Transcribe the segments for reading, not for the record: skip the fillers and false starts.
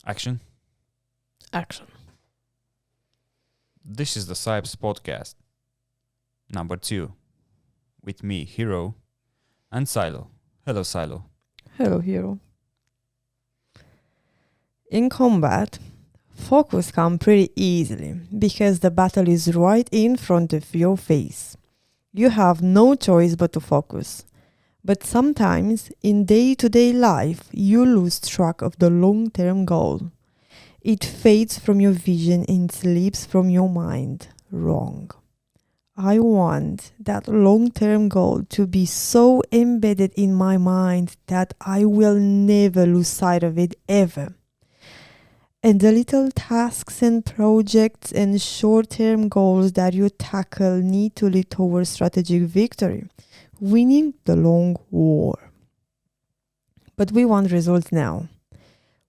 Action. Action. This is the Sybes podcast, number 2, with me, Hero, and Silo. Hello, Silo. Hello, hero. In combat, focus comes pretty easily because the battle is right in front of your face. You have no choice but to focus. But sometimes in day-to-day life, you lose track of the long-term goal. It fades from your vision and slips from your mind. Wrong. I want that long-term goal to be so embedded in my mind that I will never lose sight of it ever. And the little tasks and projects and short-term goals that you tackle need to lead towards strategic victory, winning the long war. But we want results now.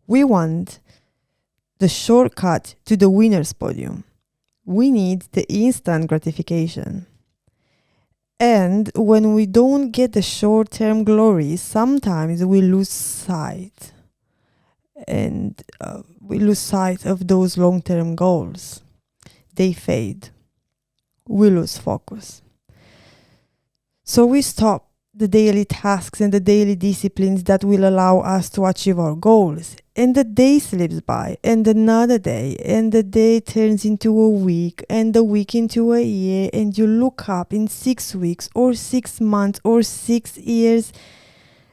We want the shortcut to the winner's podium. We need the instant gratification. And when we don't get the short-term glory, sometimes we lose sight. And we lose sight of those long-term goals. They fade. We lose focus. So we stop the daily tasks and the daily disciplines that will allow us to achieve our goals. And the day slips by, and another day, and the day turns into a week, and the week into a year, and you look up in 6 weeks, or 6 months, or 6 years,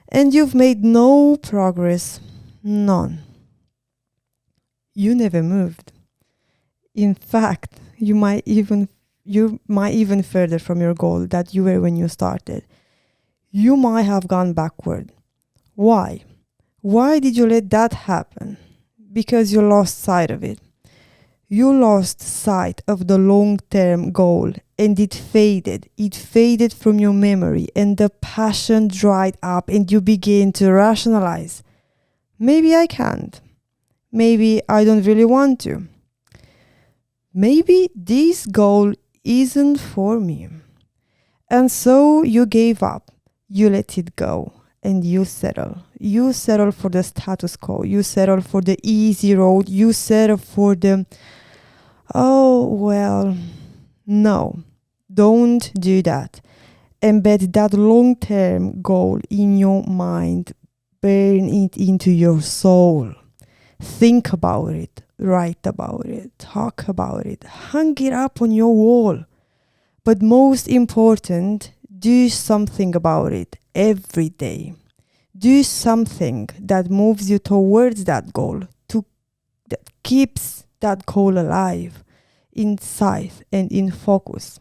and you've made no progress. None. You never moved. In fact, you might even further from your goal that you were when you started. You might have gone backward. Why? Why did you let that happen? Because you lost sight of it. You lost sight of the long-term goal and it faded. It faded from your memory and the passion dried up and you began to rationalize. Maybe I can't. Maybe I don't really want to. Maybe this goal isn't for me. And so you gave up. You let it go. And you settle. You settle for the status quo. You settle for the easy road. You settle for the, oh, well, no. Don't do that. Embed that long-term goal in your mind. Burn it into your soul. Think about it. Write about it. Talk about it. Hang it up on your wall. But most important, do something about it every day. Do something that moves you towards that goal, that keeps that goal alive, in sight and in focus.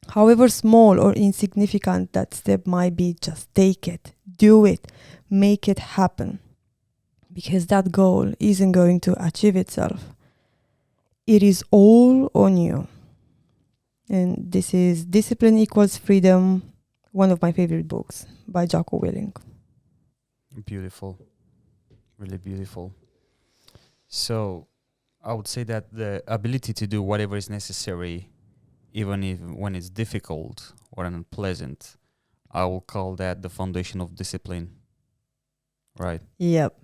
However small or insignificant that step might be, just take it, do it, make it happen. Because that goal isn't going to achieve itself. It is all on you. And this is Discipline Equals Freedom, one of my favorite books by Jocko Willink. Beautiful. Really beautiful. So, I would say that the ability to do whatever is necessary, even if when it's difficult or unpleasant, I will call that the foundation of discipline. Right? Yep.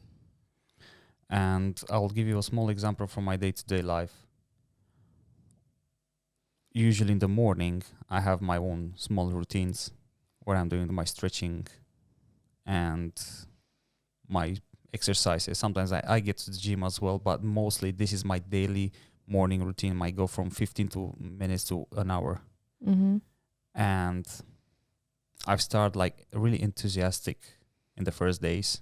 And I'll give you a small example from my day-to-day life. Usually in the morning, I have my own small routines where I'm doing my stretching and my exercises. Sometimes I get to the gym as well, but mostly this is my daily morning routine. Might go from 15 minutes to an hour. Mm-hmm. And I've started like really enthusiastic in the first days.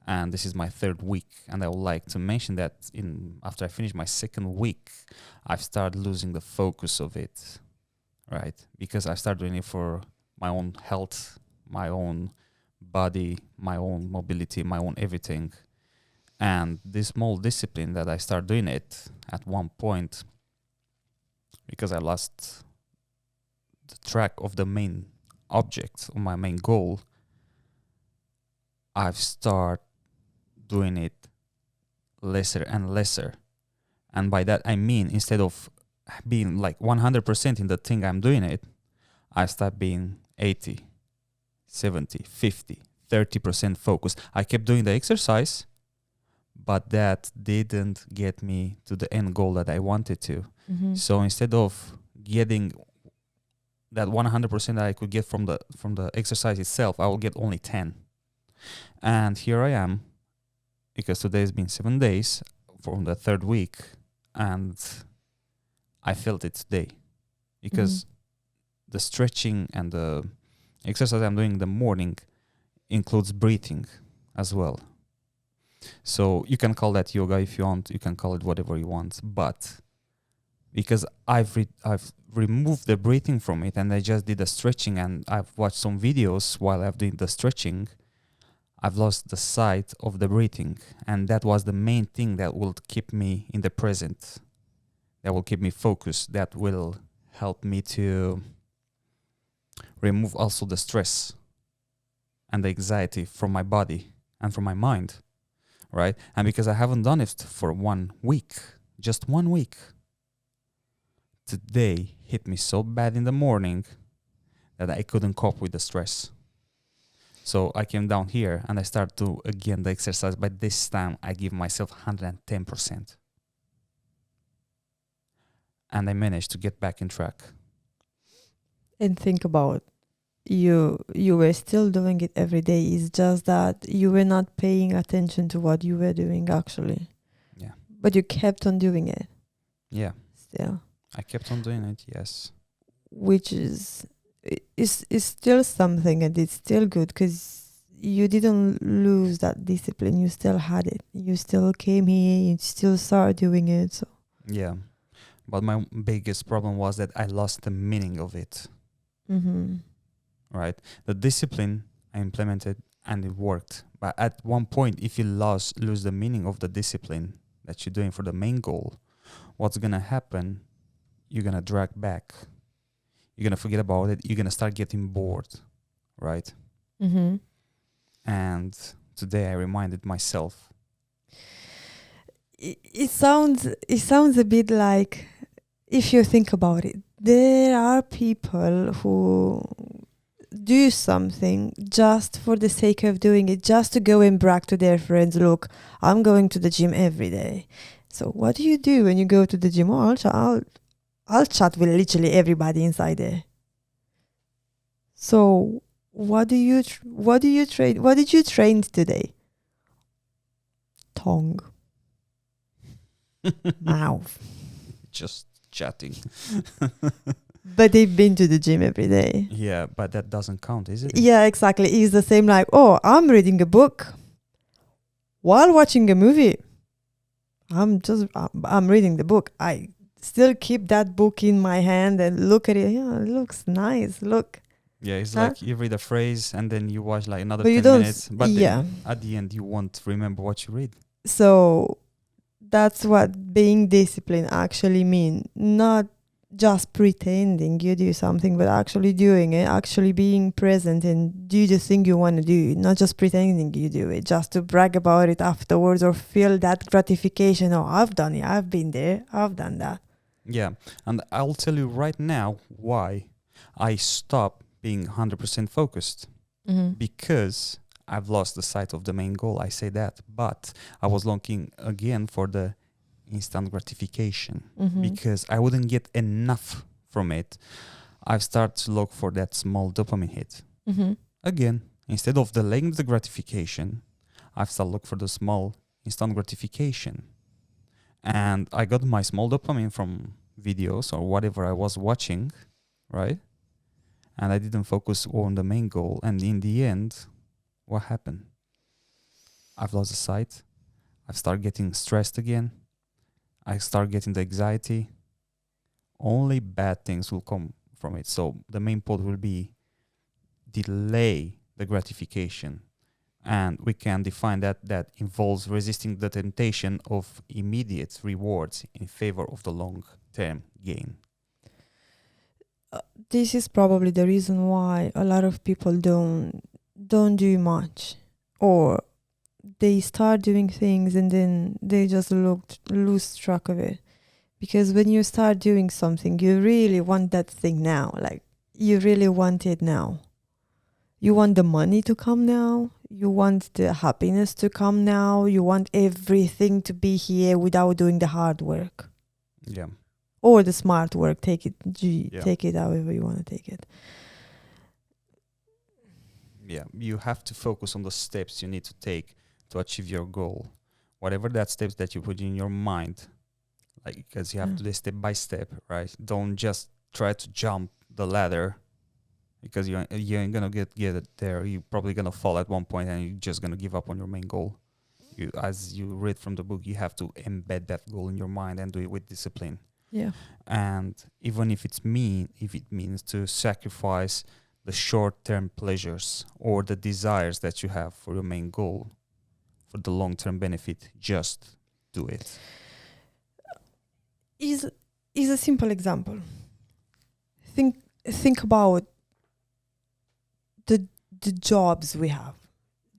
And this is my 3rd week. And I would like to mention that after I finish my 2nd week, I've started losing the focus of it, right? Because I started doing it for my own health, my own body, my own mobility, my own everything. And this small discipline that I started doing it at one point, because I lost the track of the main object, of my main goal, I've started doing it lesser and lesser. And by that I mean, instead of being like 100% in the thing I'm doing it, I start being 80, 70, 50, 30% focused. I kept doing the exercise, but that didn't get me to the end goal that I wanted to. Mm-hmm. So instead of getting that 100% that I could get from the exercise itself, I will get only 10. And here I am, because today has been 7 days from the third week, and I felt it today, because the stretching and the exercise I'm doing in the morning includes breathing as well. So you can call that yoga if you want, you can call it whatever you want, but because I've removed the breathing from it, and I just did the stretching, and I've watched some videos while I've done the stretching, I've lost the sight of the breathing, and that was the main thing that will keep me in the present, that will keep me focused, that will help me to remove also the stress and the anxiety from my body and from my mind, right? And because I haven't done it for 1 week, just 1 week, today hit me so bad in the morning that I couldn't cope with the stress. So I came down here and I started to again the exercise, but this time I give myself 110%. And I managed to get back in track. And think about, you were still doing it every day. It's just that you were not paying attention to what you were doing actually. Yeah. But you kept on doing it. Yeah. Still. I kept on doing it, yes. Which is still something, and it's still good because you didn't lose that discipline. You still had it. You still came here. You still started doing it. So Yeah. But my biggest problem was that I lost the meaning of it. Right? The discipline I implemented and it worked. But at one point, if you lose the meaning of the discipline that you're doing for the main goal, what's going to happen? You're going to drag back. You're going to forget about it. You're going to start getting bored. Right? And today I reminded myself. It sounds a bit like, if you think about it, there are people who do something just for the sake of doing it, just to go and brag to their friends, look, I'm going to the gym every day. So what do you do when you go to the gym? Oh, I'll chat with literally everybody inside there. So what did you train today? Tongue. Mouth. Just chatting. But they've been to the gym every day. Yeah, but that doesn't count, is it? Yeah, exactly. It's the same like, oh, I'm reading a book while watching a movie. I'm reading the book. I still keep that book in my hand and look at it. Yeah, it looks nice. Look. Yeah, it's like you read a phrase and then you watch like another But 10 you don't minutes. But then at the end, you won't remember what you read. So that's what being disciplined actually means. Not just pretending you do something, but actually doing it, actually being present and do the thing you want to do, not just pretending you do it, just to brag about it afterwards or feel that gratification. Oh, I've done it, I've been there, I've done that. Yeah, and I'll tell you right now why I stopped being 100% focused. Because I've lost the sight of the main goal, I say that, but I was looking again for the instant gratification because I wouldn't get enough from it. I've started to look for that small dopamine hit. Again, instead of delaying the gratification, I've started to look for the small instant gratification. And I got my small dopamine from videos or whatever I was watching, right? And I didn't focus on the main goal. And in the end, what happened? I've lost the sight. I've started getting stressed again. I start getting the anxiety. Only bad things will come from it. So the main point will be delay the gratification. And we can define that involves resisting the temptation of immediate rewards in favor of the long-term gain. This is probably the reason why a lot of people don't do much, or they start doing things and then they just lose track of it. Because when you start doing something, you really want that thing now. Like, you really want it now. You want the money to come now. You want the happiness to come now. You want everything to be here without doing the hard work Yeah. or the smart work. Take it, Yeah. take it however you want to take it. Yeah. You have to focus on the steps you need to take to achieve your goal. Whatever that steps that you put in your mind, like, because you have Yeah. to do step by step, right? Don't just try to jump the ladder, because you ain't gonna get it there. You're probably gonna fall at one point, and you're just gonna give up on your main goal. You, as you read from the book, you have to embed that goal in your mind and do it with discipline. Yeah. And even if it means to sacrifice the short-term pleasures or the desires that you have for your main goal, for the long-term benefit, just do it. Is a simple example. Think about the jobs we have,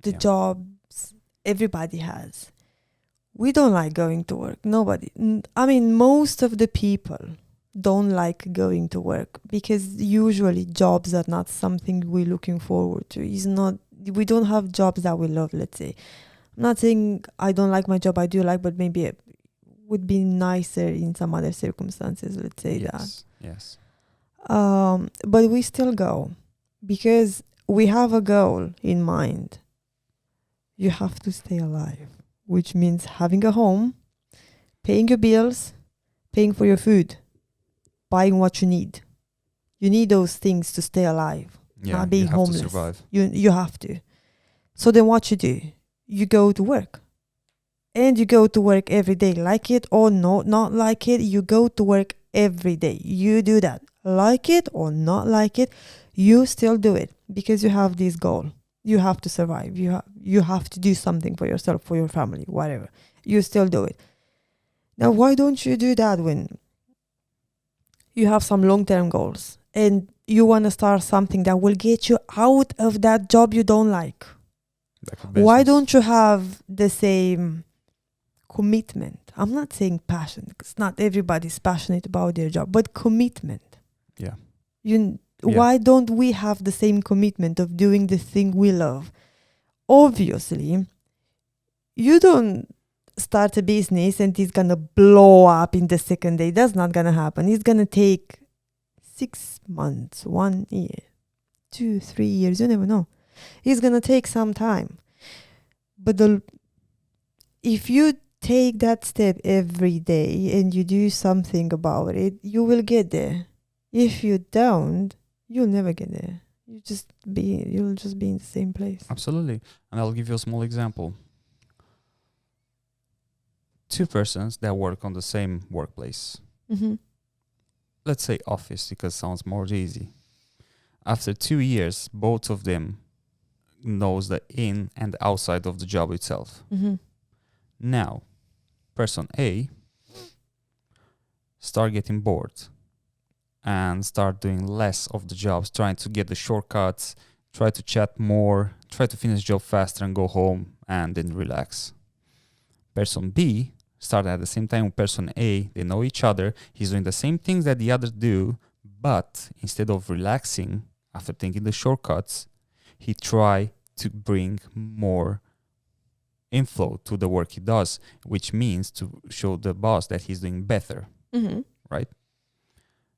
the Yeah. jobs everybody has. We don't like going to work. Nobody. I mean, most of the people don't like going to work because usually jobs are not something we're looking forward to. It's not. We don't have jobs that we love. Let's say. I'm not saying I don't like my job. I do like, but maybe it would be nicer in some other circumstances. Let's say that. Yes. But we still go because we have a goal in mind. You have to stay alive, which means having a home, paying your bills, paying for your food, buying what you need. You need those things to stay alive, Yeah. not being You have homeless. to survive. You have to. So then what you do? You go to work. And you go to work every day. Like it or not like it, you go to work every day. You do that. Like it or not like it, you still do it because you have this goal. You have to survive. You have to do something for yourself, for your family, whatever. You still do it. Now, why don't you do that when you have some long-term goals and you want to start something that will get you out of that job you don't like? Like a Why business. don't you have the same commitment? I'm not saying passion because not everybody's passionate about their job, but commitment. Yeah. You Yeah. Why don't we have the same commitment of doing the thing we love? Obviously, you don't start a business and it's gonna blow up in the second day. That's not gonna happen. It's gonna take 6 months, 1 year, 2, 3 years. You never know. It's gonna take some time. But if you take that step every day and you do something about it, you will get there. If you don't, you'll never get there. You'll just be in the same place. Absolutely. And I'll give you a small example. 2 persons that work on the same workplace. Mm-hmm. Let's say office, because it sounds more easy. After 2 years, both of them knows the in and the outside of the job itself. Mm-hmm. Now, person A start getting bored and start doing less of the jobs, trying to get the shortcuts, try to chat more, try to finish job faster and go home and then relax. Person B started at the same time with person A. They know each other. He's doing the same things that the others do, but instead of relaxing after taking the shortcuts, he try to bring more inflow to the work he does, which means to show the boss that he's doing better. Mm-hmm. Right?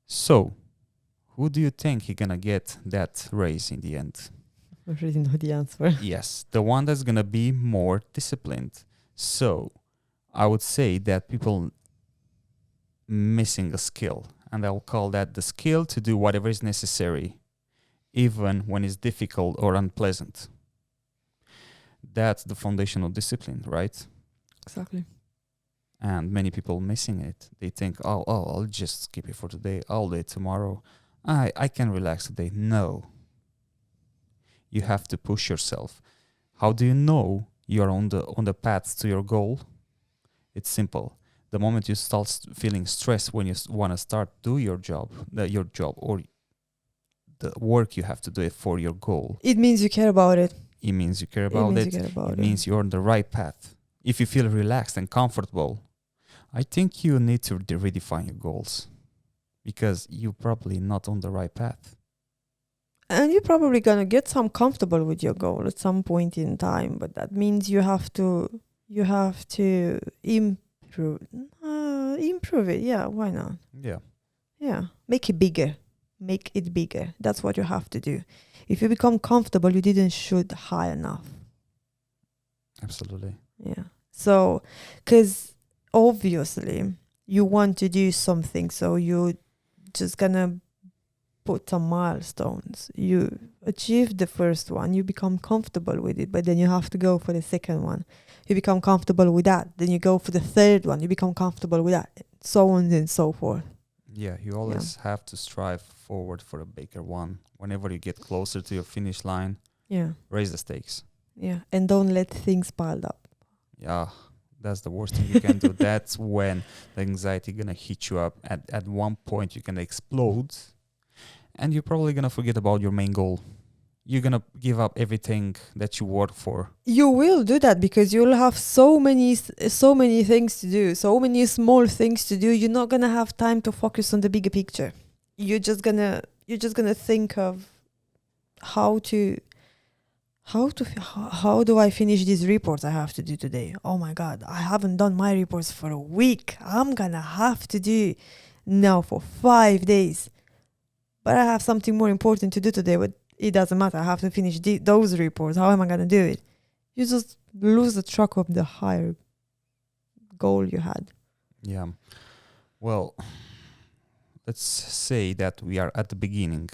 So, who do you think he's gonna get that raise in the end? I already know the answer. Yes, the one that's gonna be more disciplined. So, I would say that people missing a skill, and I'll call that the skill to do whatever is necessary, even when it's difficult or unpleasant. That's the foundation of discipline, right? Exactly. And many people missing it. They think, oh, I'll just skip it for today. I'll do it tomorrow. I can relax today. No. You have to push yourself. How do you know you're on the path to your goal? It's simple. The moment you start feeling stressed when you want to start do your job or the work you have to do it for your goal, It means you care about it. it means you care about it. It means you're on the right path. If you feel relaxed and comfortable, I think you need to redefine your goals because you're probably not on the right path. And you're probably gonna get some comfortable with your goal at some point in time, but that means you have to improve improve it. Yeah, why not? Yeah, Yeah, make it bigger. Make it bigger. That's what you have to do. If you become comfortable, you didn't shoot high enough. absolutely. Yeah. So, because obviously you want to do something, so you just gonna put some milestones. You achieve the first one, you become comfortable with it, but then you have to go for the second one. You become comfortable with that, then you go for the third one, you become comfortable with that, so on and so forth. Yeah, you always have to strive forward for a bigger one. Whenever you get closer to your finish line, Yeah. raise the stakes. Yeah. And don't let things pile up. Yeah, that's the worst thing you can do. That's when the anxiety gonna hit you up. At one point, you're gonna explode, and you're probably gonna forget about your main goal. You're gonna give up everything that you work for. You will do that because you'll have so many things to do, so many small things to do. You're not gonna have time to focus on the bigger picture. You're just gonna think of how do I finish these reports I have to do today? Oh my God, I haven't done my reports for a week. I'm gonna have to do now for 5 days. But I have something more important to do today, but it doesn't matter. I have to finish those reports. How am I gonna do it? You just lose the track of the higher goal you had. Yeah. Well, let's say that we are at the beginning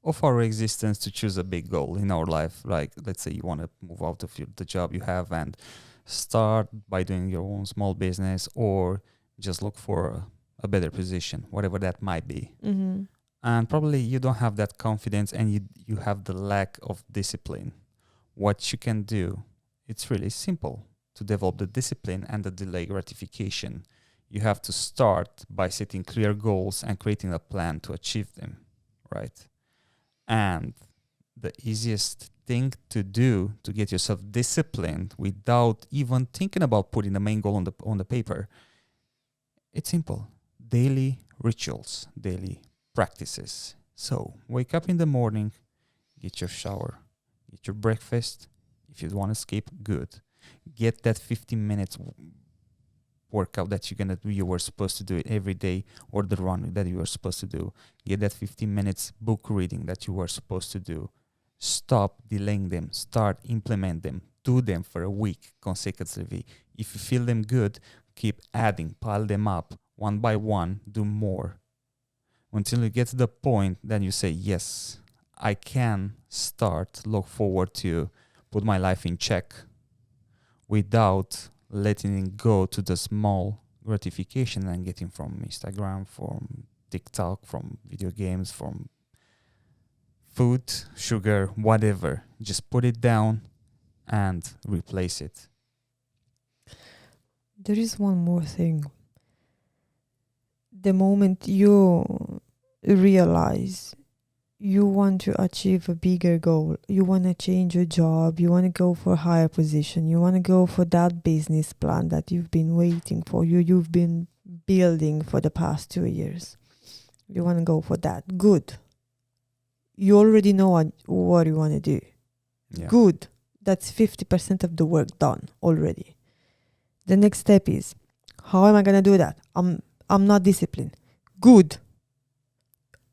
of our existence to choose a big goal in our life. Like, let's say you want to move out of the job you have and start by doing your own small business, or just look for a better position, whatever that might be. Mm-hmm. And probably you don't have that confidence, and you have the lack of discipline. What you can do, it's really simple to develop the discipline and the delay gratification. You have to start by setting clear goals and creating a plan to achieve them, right? And the easiest thing to do to get yourself disciplined without even thinking about putting the main goal on the paper, it's simple. Daily rituals, daily practices. So wake up in the morning, get your shower, get your breakfast. If you want to skip, good. Get that 15 minutes workout that you were supposed to do it every day, or the run that you were supposed to do. Get that 15 minutes book reading that you were supposed to do. Stop delaying them. Start implement them. Do them for a week consecutively. If you feel them good, keep adding, pile them up one by one, do more. Until you get to the point, then you say, yes, I can look forward to put my life in check without letting it go to the small gratification I'm getting from Instagram, from TikTok, from video games, from food, sugar, whatever. Just put it down and replace it. There is one more thing. The moment you realize you want to achieve a bigger goal, you want to change your job, you want to go for a higher position, you want to go for that business plan that you've been waiting for, you've been building for the past 2 years. You want to go for that. Good. You already know what you want to do. Yeah. Good. That's 50% of the work done already. The next step is, how am I going to do that? I'm not disciplined. Good.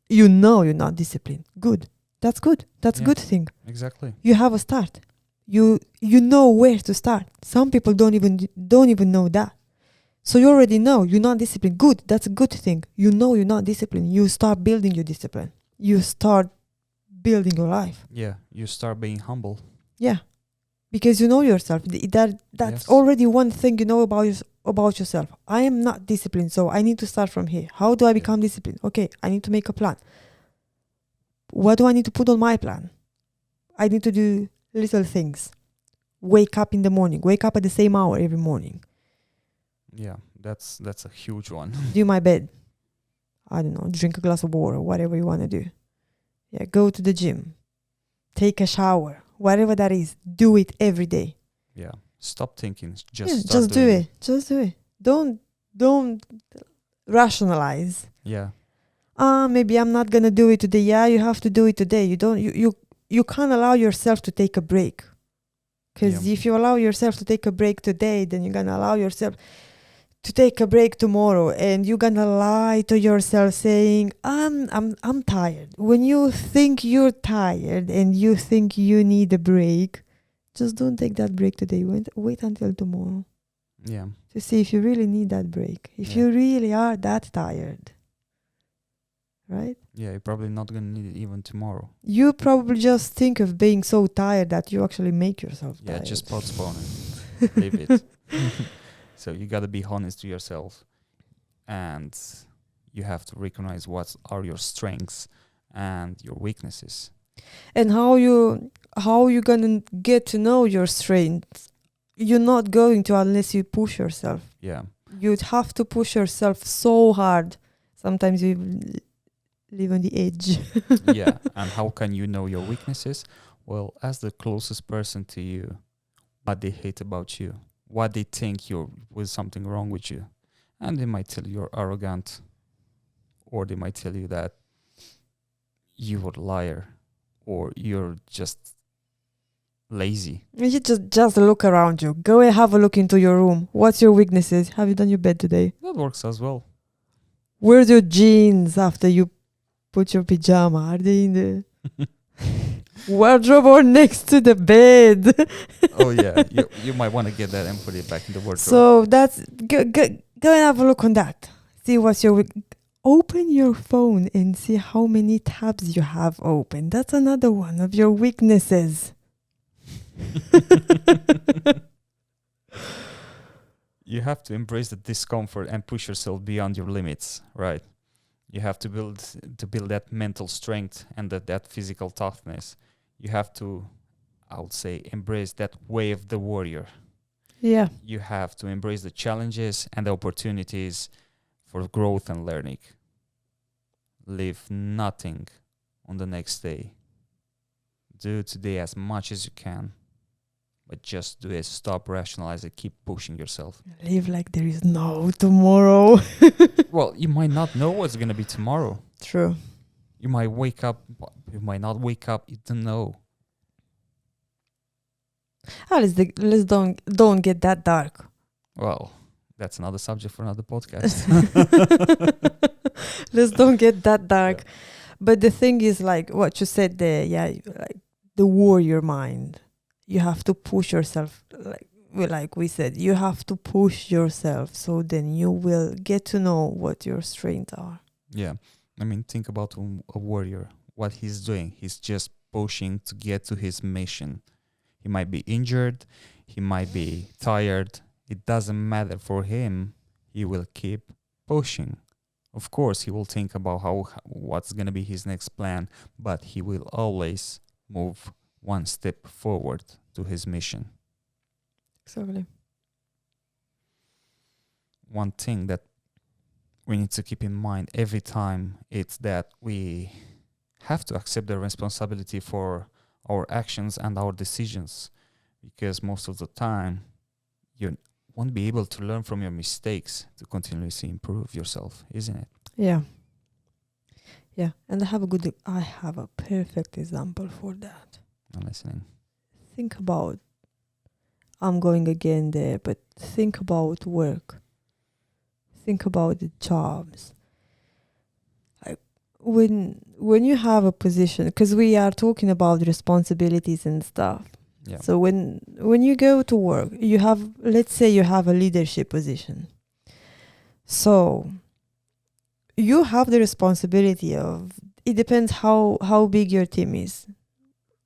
You know you're not disciplined. Good. That's good. That's a good thing. Exactly. You have a start. You know where to start. Some people don't even know that. So you already know you're not disciplined. Good. That's a good thing. You know you're not disciplined. You start building your discipline. You start building your life. Yeah. You start being humble. Yeah. Because you know yourself. That's already one thing you know about yourself. I am not disciplined, so I need to start from here. How do I become disciplined? Okay, I need to make a plan. What do I need to put on my plan? I need to do little things. Wake up in the morning. Wake up at the same hour every morning. Yeah, that's a huge one. Do my bed. I don't know, drink a glass of water, whatever you want to do. Yeah, go to the gym. Take a shower. Whatever that is, do it every day. Yeah. Stop thinking. Just do it. Just do it. Don't rationalize. Yeah. maybe I'm not gonna do it today. Yeah, you have to do it today. You can't allow yourself to take a break. Because if you allow yourself to take a break today, then you're gonna allow yourself to take a break tomorrow, and you're gonna lie to yourself saying, I'm tired. When you think you're tired and you think you need a break, just don't take that break today. Wait until tomorrow. Yeah. To see if you really need that break. If you really are that tired. Right? Yeah, you're probably not going to need it even tomorrow. You probably just think of being so tired that you actually make yourself tired. Yeah, just postpone it. Leave it. So you got to be honest to yourself. And you have to recognize what are your strengths and your weaknesses. And how you gonna get to know your strengths? You're not going to unless you push yourself. Yeah. You'd have to push yourself so hard. Sometimes you live on the edge. Yeah. And how can you know your weaknesses? Well, ask the closest person to you what they hate about you, what they think you're with something wrong with you. And they might tell you you're arrogant, or they might tell you that you're a liar, or you're just lazy. You just look around you. Go and have a look into your room. What's your weaknesses? Have you done your bed today? That works as well. Where's your jeans after you put your pajama? Are they in the wardrobe or next to the bed? Oh yeah, you might want to get that and put it back in the wardrobe. So that's go and have a look on that. See what's your open your phone and see how many tabs you have open. That's another one of your weaknesses. You have to embrace the discomfort and push yourself beyond your limits, right? You have to build that mental strength and that physical toughness. You have to, I would say, embrace that way of the warrior. Yeah. You have to embrace the challenges and the opportunities for growth and learning. Leave nothing on the next day. Do today as much as you can, but just do it. Stop rationalizing. Keep pushing yourself. Live like there is no tomorrow. Well, you might not know what's going to be tomorrow. True. You might wake up. You might not wake up. You don't know. Let's don't get that dark. Well, that's another subject for another podcast. Let's don't get that dark. Yeah. But the thing is, like what you said there, like the warrior mind. You have to push yourself, like we said, you have to push yourself, so then you will get to know what your strengths are. Yeah. I mean, think about a warrior. What he's doing, he's just pushing to get to his mission. He might be injured. He might be tired. It doesn't matter for him. He will keep pushing. Of course, he will think about what's going to be his next plan, but he will always move one step forward to his mission. Exactly. One thing that we need to keep in mind every time is that we have to accept the responsibility for our actions and our decisions, because most of the time you won't be able to learn from your mistakes to continuously improve yourself, isn't it? Yeah. Yeah. And I have a perfect example for that. I'm listening. Think about, I'm going again there, but think about work. Think about the jobs. Like when you have a position, because we are talking about responsibilities and stuff. Yeah. So when you go to work, let's say you have a leadership position. So you have the responsibility of, it depends how big your team is.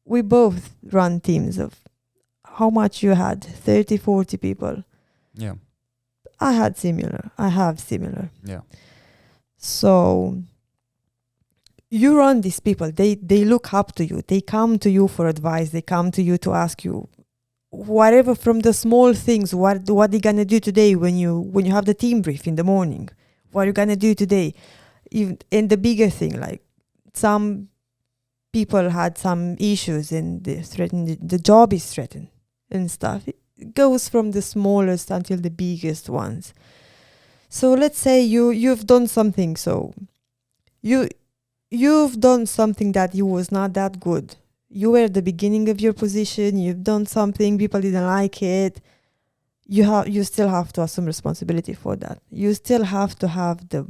We both run teams of how much you had, 30, 40 people. Yeah. I have similar. Yeah. So you run these people. They look up to you. They come to you for advice. They come to you to ask you whatever, from the small things. What are you gonna do today when you have the team brief in the morning? What are you gonna do today? Even in the bigger thing, like some people had some issues and the job is threatened and stuff. It goes from the smallest until the biggest ones. So let's say you've done something. So You've done something that you was not that good. You were at the beginning of your position, you've done something, people didn't like it. You still have to assume responsibility for that. You still have to have the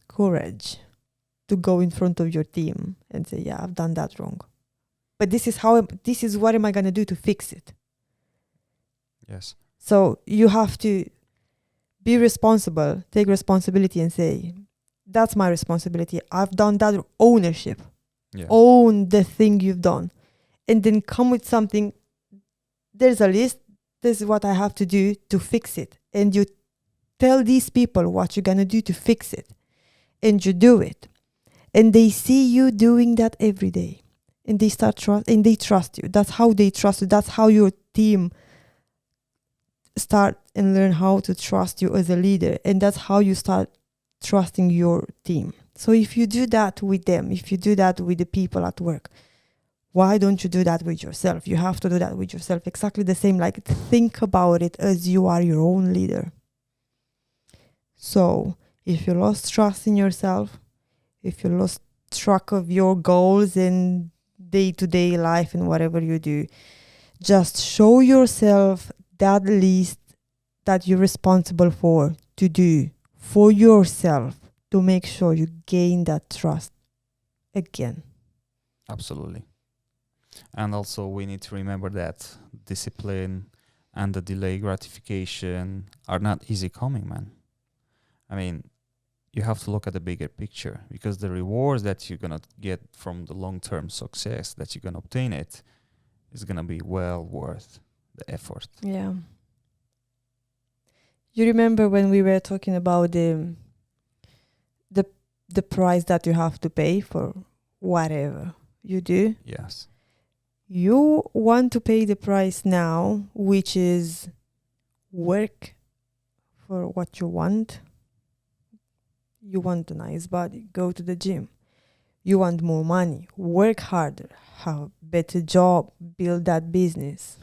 courage to go in front of your team and say, yeah, I've done that wrong. But this is what am I gonna do to fix it? Yes. So you have to be responsible, take responsibility and say, that's my responsibility. I've done that. Ownership. Yeah. Own the thing you've done. And then come with something. There's a list. This is what I have to do to fix it. And you tell these people what you're going to do to fix it. And you do it. And they see you doing that every day. And they they trust you. That's how they trust you. That's how your team start and learn how to trust you as a leader. And that's how you start trusting your team. So if you do that with them, if you do that with the people at work, why don't you do that with yourself? You have to do that with yourself. Exactly the same. Like, think about it as you are your own leader. So if you lost trust in yourself, if you lost track of your goals in day-to-day life and whatever you do, just show yourself that list that you're responsible for to do for yourself, to make sure you gain that trust again. Absolutely. And also we need to remember that discipline and the delay gratification are not easy coming, man. I mean, you have to look at the bigger picture, because the rewards that you're going to get from the long-term success that you're going to obtain it is going to be well worth the effort. Yeah. You remember when we were talking about the price that you have to pay for whatever you do? Yes. You want to pay the price now, which is work for what you want. You want a nice body, go to the gym. You want more money, work harder, have a better job, build that business.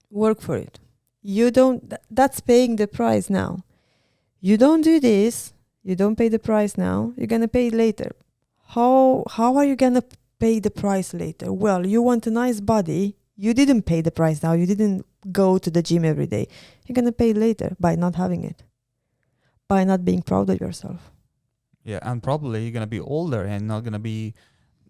Work for it. You don't, that's paying the price now. You don't do this, you don't pay the price now, you're going to pay it later. How are you going to pay the price later? Well, you want a nice body, you didn't pay the price now, you didn't go to the gym every day. You're going to pay it later by not having it, by not being proud of yourself. Yeah, and probably you're going to be older and not going to be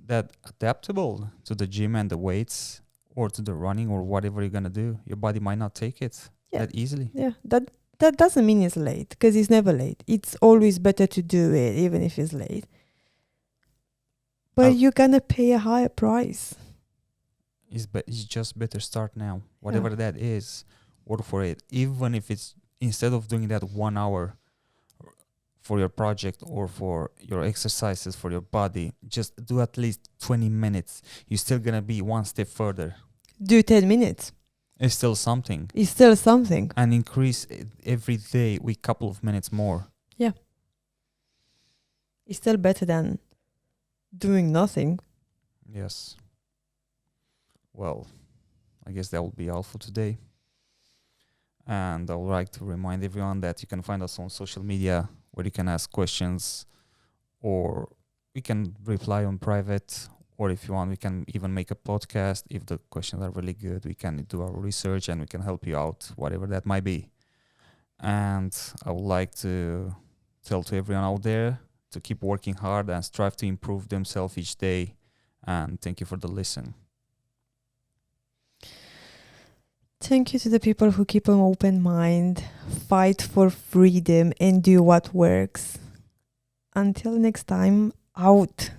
that adaptable to the gym and the weights or to the running or whatever you're going to do. Your body might not take it that easily. Yeah, that doesn't mean it's late, because it's never late. It's always better to do it, even if it's late. But you're going to pay a higher price. It's just better start now. Whatever that is, work for it. Even if it's, instead of doing that 1 hour for your project or for your exercises for your body, just do at least 20 minutes. You're still going to be one step further. Do 10 minutes. It's still something. It's still something. And increase it every day with a couple of minutes more. Yeah. It's still better than doing nothing. Yes. Well, I guess that will be all for today. And I would like to remind everyone that you can find us on social media, where you can ask questions, or we can reply on private, or if you want, we can even make a podcast. If the questions are really good, we can do our research and we can help you out, whatever that might be. And I would like to tell to everyone out there to keep working hard and strive to improve themselves each day. And thank you for the listen. Thank you to the people who keep an open mind, fight for freedom, and do what works. Until next time, out.